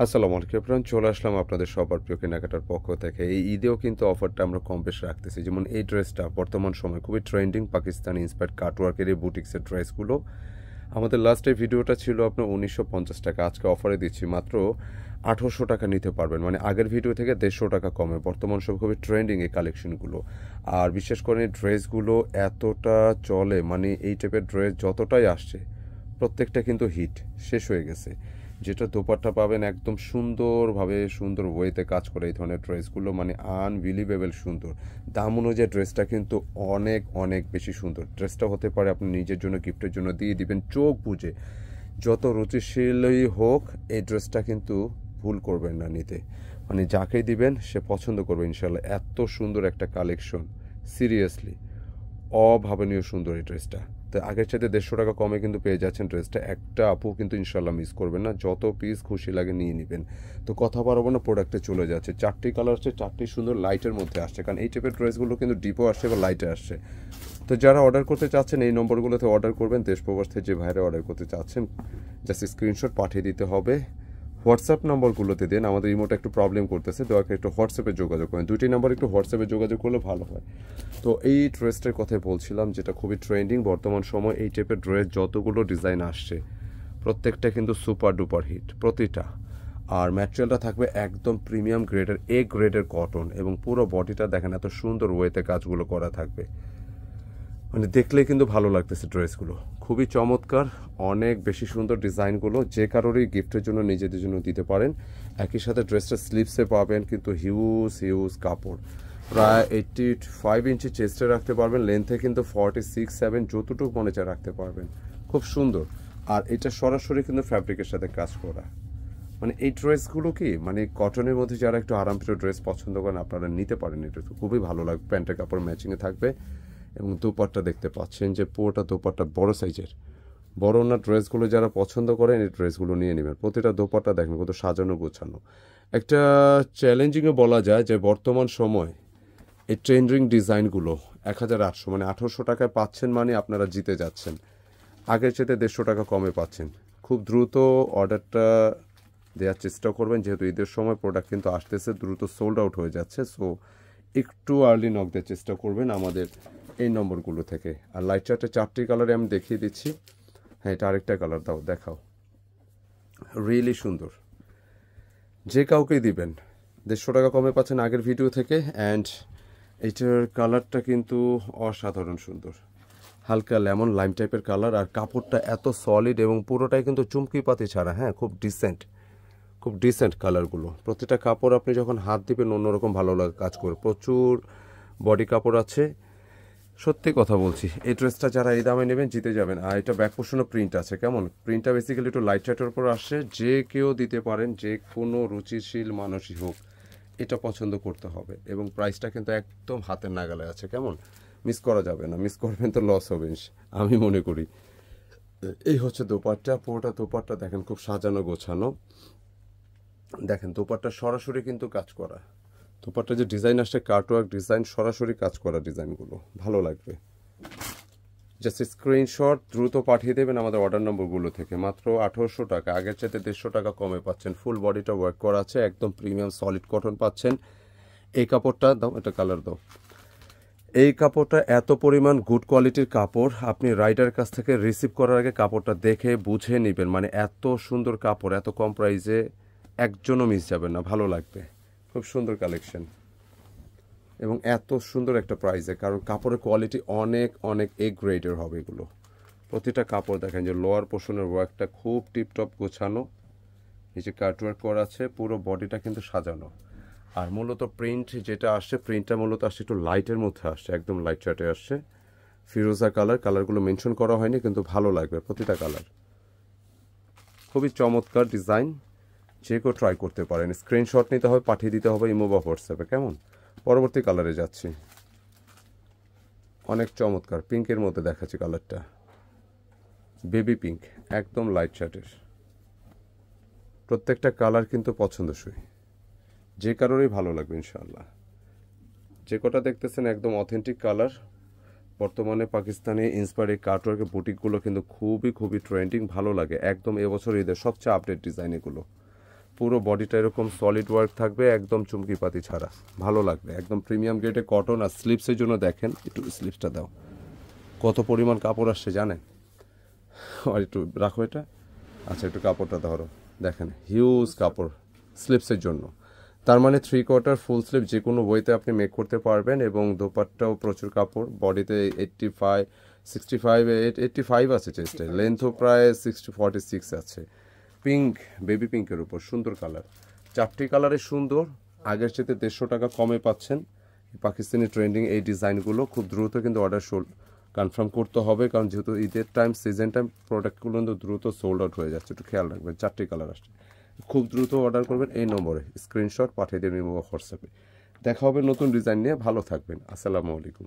আসসালামু আলাইকুম এভরিওয়ান, চলে আসলাম আপনাদের সবার প্রিয় কেনাকাটার পক্ষ থেকে। এই ঈদেও কিন্তু অফারটা আমরা কম বেশ রাখতেছি। যেমন এই ড্রেসটা বর্তমান সময় খুবই ট্রেন্ডিং, পাকিস্তানি ইন্সপায়ার্ড কাটওয়ার্কের এই বুটিক্সের ড্রেসগুলো। আমাদের লাস্ট এই ভিডিওটা ছিল আপনার 1950 টাকা, আজকে অফারে দিচ্ছি মাত্র 1800 টাকা নিতে পারবেন। মানে আগের ভিডিও থেকে 150 টাকা কমে। বর্তমান সময় খুবই ট্রেন্ডিং এই কালেকশনগুলো। আর বিশেষ করে এই ড্রেসগুলো এতটা চলে, মানে এই টাইপের ড্রেস যতটাই আসছে প্রত্যেকটা কিন্তু হিট শেষ হয়ে গেছে। যেটা দোপাট্টা পাবেন একদম সুন্দরভাবে, সুন্দর ওয়েতে কাজ করে এই ধরনের ড্রেসগুলো, মানে আনবিলিভেবল সুন্দর। দাম অনুযায়ী ড্রেসটা কিন্তু অনেক অনেক বেশি সুন্দর। ড্রেসটা হতে পারে আপনি নিজের জন্য, গিফটের জন্য দিয়ে দিবেন চোখ বুজে। যত রুচিশীলই হোক এই ড্রেসটা কিন্তু ভুল করবেন না নিতে। মানে যাকেই দিবেন সে পছন্দ করবে ইনশাল্লাহ। এত সুন্দর একটা কালেকশন, সিরিয়াসলি অভাবনীয় সুন্দর এই ড্রেসটা। তো আগের চাইতে 150 টাকা কমে কিন্তু পেয়ে যাচ্ছেন ড্রেসটা। একটা আপু কিন্তু ইনশাল্লাহ মিস করবেন না, যত পিস খুশি লাগে নিয়ে নেবেন। তো কথা বাড়াবো না, প্রোডাক্টে চলে যাচ্ছে। 4টি কালার আসছে, 4টি সুন্দর লাইটের মধ্যে আসছে, কারণ এই টাইপের ড্রেসগুলো কিন্তু ডিপও আসছে বা লাইটে আসছে। তো যারা অর্ডার করতে চাচ্ছেন এই নম্বরগুলোতে অর্ডার করবেন। দেশ প্রবাস থেকে যে ভাইরা অর্ডার করতে চাচ্ছেন জাস্ট স্ক্রিনশট পাঠিয়ে দিতে হবে। হোয়াটসঅ্যাপ নম্বরগুলোতে দেন, আমাদের ইমোটা একটু প্রবলেম করতেছে, দয়া করে একটু হোয়াটসঅ্যাপে যোগাযোগ করেন। দুইটি নাম্বার একটু হোয়াটসঅ্যাপে যোগাযোগ করলে ভালো হয়। তো এই ড্রেসটার কথাই বলছিলাম, যেটা খুবই ট্রেন্ডিং বর্তমান সময়। এই টাইপের ড্রেস যতগুলো ডিজাইন আসছে প্রত্যেকটা কিন্তু সুপার ডুপার হিট, প্রতিটা। আর ম্যাটেরিয়ালটা থাকবে একদম প্রিমিয়াম গ্রেডের, এ গ্রেডের কটন, এবং পুরো বডিটা দেখেন এত সুন্দর ওয়েতে কাজগুলো করা থাকবে। মানে দেখলে কিন্তু ভালো লাগতেছে ড্রেসগুলো, খুবই চমৎকার, অনেক বেশি সুন্দর ডিজাইনগুলো। যে কারোরই গিফটের জন্য, নিজেদের জন্য দিতে পারেন। একই সাথে ড্রেসটা স্লিভসে পাবেন কিন্তু হিউজ হিউজ কাপড়, প্রায় 85 ইঞ্চি চেস্টে রাখতে পারবেন, লেন্থে কিন্তু 46-7 যতটুকু মনে চায় রাখতে পারবেন। খুব সুন্দর। আর এটা সরাসরি কিন্তু ফ্যাব্রিকের সাথে কাজ করা। মানে এই ড্রেসগুলো কি, মানে কটনের মধ্যে যারা একটু আরামপ্রিয় ড্রেস পছন্দ করেন আপনারা নিতে পারেন। এটা খুবই ভালো লাগবে, প্যান্টের কাপড় ম্যাচিংয়ে থাকবে। এবং দোপাট্টা দেখতে পাচ্ছেন যে পুরোটা দোপাট্টা বড় সাইজের। বড় না ড্রেসগুলো যারা পছন্দ করেন এই ড্রেসগুলো নিয়ে নেবেন। প্রতিটা দোপাট্টা দেখেন কত সাজানো গোছানো। একটা চ্যালেঞ্জিংও বলা যায় যে বর্তমান সময় এই ট্রেন্ডিং ডিজাইনগুলো 1800, মানে 1800 টাকায় পাচ্ছেন, মানে আপনারা জিতে যাচ্ছেন। আগের চেয়ে 150 টাকা কমে পাচ্ছেন। খুব দ্রুত অর্ডারটা দেওয়ার চেষ্টা করবেন, যেহেতু ঈদের সময় প্রোডাক্ট কিন্তু আসতেছে, দ্রুত সোল্ড আউট হয়ে যাচ্ছে। সো একটু আর্লি নক দেওয়ার চেষ্টা করবেন আমাদের এই নম্বরগুলো থেকে। আর লাইট চার্টে 4টি কালারে আমি দেখিয়ে দিচ্ছি। হ্যাঁ, এটা আরেকটা কালার দাও, দেখাও। রিয়েলি সুন্দর, যে কাউকেই দিবেন 150 টাকা কমে পাচ্ছেন আগের ভিডিও থেকে। অ্যান্ড এটার কালারটা কিন্তু অসাধারণ সুন্দর, হালকা লেমন লাইম টাইপের কালার। আর কাপড়টা এত সলিড এবং পুরোটাই কিন্তু চুমকি পাতি ছাড়া। হ্যাঁ, খুব ডিসেন্ট, খুব ডিসেন্ট কালারগুলো। প্রতিটা কাপড় আপনি যখন হাত দিবেন অন্যরকম ভালো লাগে কাজ করে। প্রচুর বডি কাপড় আছে, সত্যি কথা বলছি। এই ড্রেসটা যারা এই দামে নেবেন জিতে যাবেন। আর এটা ব্যাক পোর্শনও প্রিন্ট আছে, কেমন প্রিন্টটা বেসিক্যালি একটু লাইট চার্টের উপর আসছে। যে কেউ দিতে পারেন, যে কোনো রুচিশীল মানুষই হোক এটা পছন্দ করতে হবে। এবং প্রাইসটা কিন্তু একদম হাতের নাগালে আছে, কেমন মিস করা যাবে না। মিস করবেন তো লস হবে আমি মনে করি। এই হচ্ছে দোপাট্টা, পুরোটা দোপাট্টা দেখেন খুব সাজানো গোছানো। দেখেন দোপাট্টা সরাসরি কিন্তু কাজ করা। দোপাট্টা যে ডিজাইন আসছে কাটওয়ার্ক ডিজাইন, সরাসরি কাজ করা ডিজাইনগুলো ভালো লাগবে। জাস্ট স্ক্রিনশট দ্রুত পাঠিয়ে দেবেন আমাদের অর্ডার নম্বরগুলো থেকে। মাত্র 1800 টাকা, আগের চাইতে 150 টাকা কমে পাচ্ছেন। ফুল বডিটা ওয়ার্ক করা আছে, একদম প্রিমিয়াম সলিড কটন পাচ্ছেন। এই কাপড়টা দাও, এটা কালার দাও। এই কাপড়টা এত পরিমাণ গুড কোয়ালিটির কাপড়, আপনি রাইডারের কাছ থেকে রিসিভ করার আগে কাপড়টা দেখে বুঝে নেবেন। মানে এত সুন্দর কাপড়, এত কম প্রাইসে একজনও মিস যাবেন না, ভালো লাগবে। খুব সুন্দর কালেকশন এবং এত সুন্দর একটা প্রাইসে, কারণ কাপড়ের কোয়ালিটি অনেক অনেক এ গ্রেডের হবে এগুলো। প্রতিটা কাপড় দেখেন যে লোয়ার পোর্শনের ওয়ার্কটা খুব টিপটপ গোছানো, নিচে কাটওয়ার্ক করা আছে, পুরো বডিটা কিন্তু সাজানো। আর মূলত প্রিন্ট যেটা আসছে, প্রিন্টটা মূলত আসছে একটু লাইটের মধ্যে আসছে, একদম লাইট চার্টে আসছে। ফিরোজা কালার, কালারগুলো মেনশন করা হয়নি কিন্তু ভালো লাগবে প্রতিটা কালার। খুবই চমৎকার ডিজাইন, যে কেউ ট্রাই করতে পারেন। স্ক্রিনশট নিতে হবে, পাঠিয়ে দিতে হবে ইমো বা হোয়াটসঅ্যাপে, কেমন। পরবর্তী কালারে যাচ্ছি, অনেক চমৎকার পিঙ্কের মধ্যে দেখাচ্ছি কালারটা, বেবি পিঙ্ক, একদম লাইট চার্টের। প্রত্যেকটা কালার কিন্তু পছন্দসই, যে কারোরই ভালো লাগবে ইনশাআল্লাহ। যে কটা দেখতেছেন একদম অথেন্টিক কালার। বর্তমানে পাকিস্তানি ইন্সপায়ার্ড কাটওয়ার্কের বুটিকগুলো কিন্তু খুবই খুবই ট্রেন্ডিং, ভালো লাগে একদম। এবছর ঈদের সবচেয়ে আপডেট ডিজাইন এগুলো। পুরো বডিটা এরকম সলিড ওয়ার্ক থাকবে, একদম চুমকি পাতি ছাড়া, ভালো লাগবে, একদম প্রিমিয়াম গ্রেডে কটন। আর স্লিপসের জন্য দেখেন, একটু স্লিপসটা দাও, কত পরিমাণ কাপড় আসছে জানেন। আর একটু রাখো এটা, আচ্ছা একটু কাপড়টা ধরো, দেখেন হিউজ কাপড় স্লিপসের জন্য। তার মানে 3/4 ফুল স্লিপ যে কোনো ওয়েতে আপনি মেক করতে পারবেন, এবং দোপাট্টাও প্রচুর কাপড়, বডিতে 85 আছে চেস্টে, লেন্থও প্রায় 46 আছে। পিঙ্ক, বেবি পিঙ্কের উপর সুন্দর কালার, 4টি কালারে সুন্দর, আগের সাথে 150 টাকা কমে পাচ্ছেন। পাকিস্তানি ট্রেন্ডিং এই ডিজাইনগুলো খুব দ্রুত কিন্তু অর্ডার কনফার্ম করতে হবে, কারণ যেহেতু ঈদের টাইম, সিজন টাইম, প্রোডাক্টগুলো কিন্তু দ্রুত সোল্ড আউট হয়ে যাচ্ছে, একটু খেয়াল রাখবেন। 4টি কালার আসছে, খুব দ্রুত অর্ডার করবেন, এই নম্বরে স্ক্রিনশট পাঠিয়ে দেবেন হোয়াটসঅ্যাপে। দেখা হবে নতুন ডিজাইন নিয়ে, ভালো থাকবেন, আসসালামু আলাইকুম।